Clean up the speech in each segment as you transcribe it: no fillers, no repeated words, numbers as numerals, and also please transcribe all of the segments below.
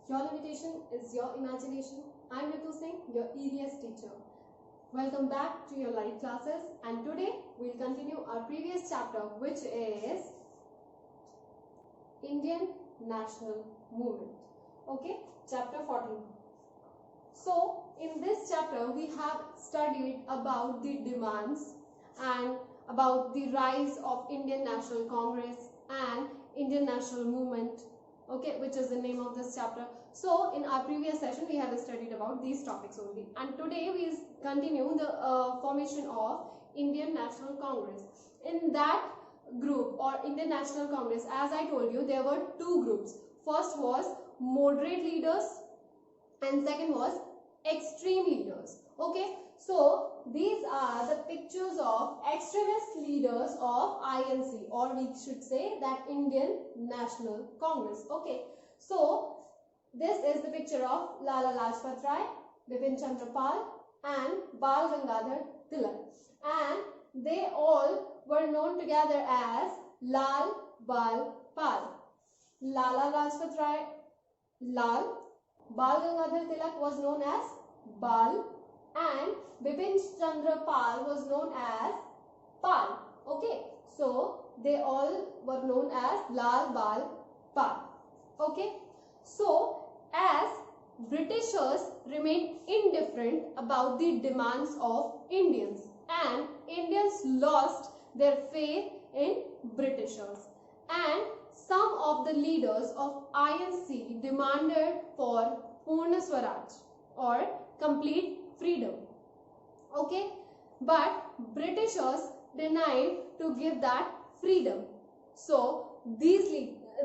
Your limitation is your imagination. I'm Ritu Singh, your EVS teacher. Welcome back to your live classes, and today we'll continue our previous chapter, which is Indian National Movement. Okay, chapter 14. So, in this chapter, we have studied about the demands and about the rise of Indian National Congress and Indian National Movement, okay, which is the name of this chapter. So, in our previous session, we have studied about these topics only. And today, we continue the formation of Indian National Congress. In that group or Indian National Congress, as I told you, there were two groups. First was moderate leaders and second was extreme leaders. Okay, so these are the pictures of extremist leaders of INC, or we should say that Indian National Congress. Okay, so this is the picture of Lala Lajpat Rai, Bipin Chandra Pal and Bal Gangadhar Tilak, and they all were known together as Lal Bal Pal. Lala Lajpat Rai, Lal, Bal Gangadhar Tilak was known as Bal, and Bipin Chandra Pal was known as Pal. Okay, so they all were known as Lal Bal Pal. Okay, so as Britishers remained indifferent about the demands of Indians, and Indians lost their faith in Britishers, and some of the leaders of INC demanded for Purna Swaraj or complete freedom. Okay, but Britishers denied to give that freedom. So these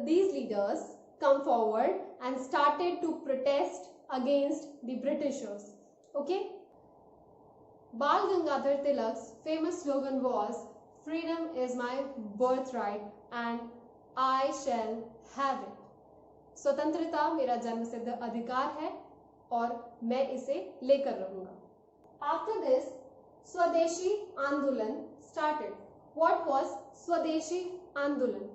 leaders come forward and started to protest against the Britishers. Okay, Bal Gangadhar Tilak's famous slogan was, "Freedom is my birthright and I shall have it." स्वतंत्रता मेरा जन्मसिद्ध अधिकार है और मैं इसे लेकर रहूंगा. After this, Swadeshi Andolan started. What was Swadeshi Andolan?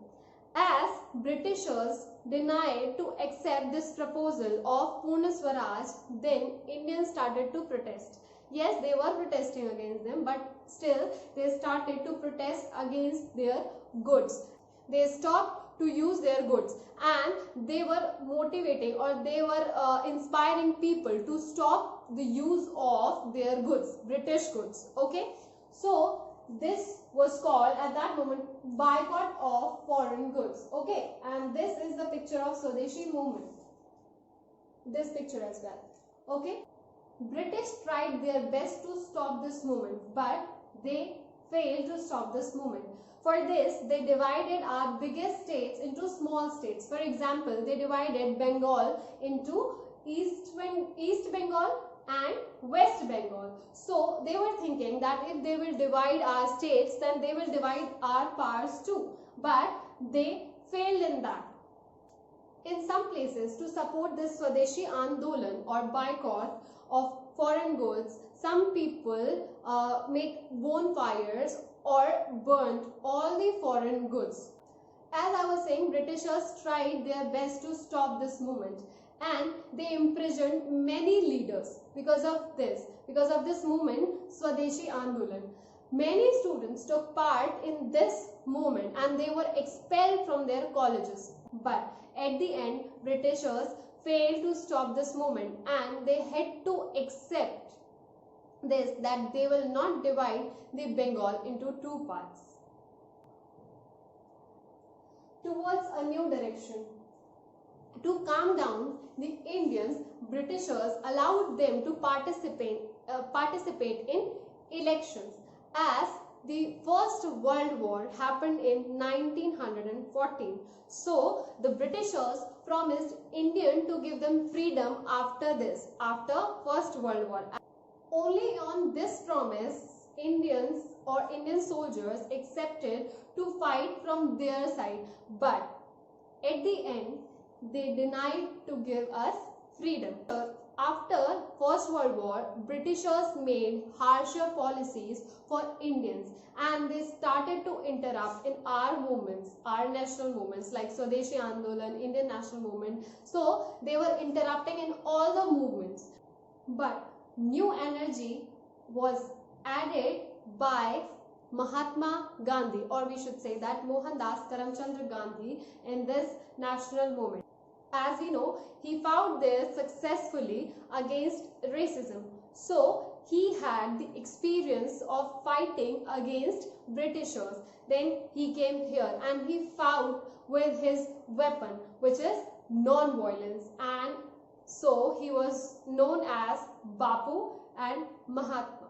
As Britishers denied to accept this proposal of Purna Swaraj, then Indians started to protest. Yes, they were protesting against them, but still they started to protest against their goods. They stopped to use their goods, and they were motivating or they were inspiring people to stop the use of their goods, British goods. Okay, so this was called at that moment boycott of foreign goods. Okay, and this is the picture of Swadeshi movement, this picture as well. Okay, British tried their best to stop this movement, but they failed to stop this movement. For this, they divided our biggest states into small states. For example, they divided Bengal into East Bengal and West Bengal. So they were thinking that if they will divide our states, then they will divide our powers too. But they failed in that. In some places, to support this Swadeshi Andolan or boycott of foreign goods, some people make bonfires or burnt all the foreign goods. As I was saying, Britishers tried their best to stop this movement, and they imprisoned many leaders because of this movement, Swadeshi Andolan. Many students took part in this movement and they were expelled from their colleges. But at the end, Britishers failed to stop this movement, and they had to accept this, that they will not divide the Bengal into two parts. Towards a new direction. To calm down the Indians, Britishers allowed them to participate in elections, as the First World War happened in 1914. So the Britishers promised Indians to give them freedom after First World War. Only on this promise, Indian soldiers accepted to fight from their side, but at the end, they denied to give us freedom. after First World War, Britishers made harsher policies for Indians, and they started to interrupt in our movements, our national movements like Swadeshi Andolan, Indian National Movement. So they were interrupting in all the movements. But new energy was added by Mahatma Gandhi, or we should say that Mohandas Karamchand Gandhi, in this national movement. As we know, he fought there successfully against racism. So he had the experience of fighting against Britishers. Then he came here and he fought with his weapon, which is non-violence, and so he was known as Bapu and Mahatma.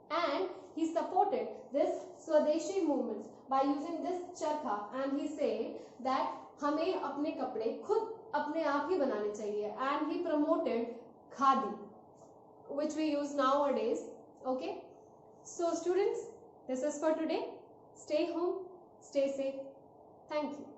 And he supported this Swadeshi movements by using this charkha, and he said that हमें अपने कपड़े खुद अपने आप ही बनाने चाहिए, and he promoted khadi, which we use nowadays. Okay, so students, this is for today. Stay home, stay safe. Thank you.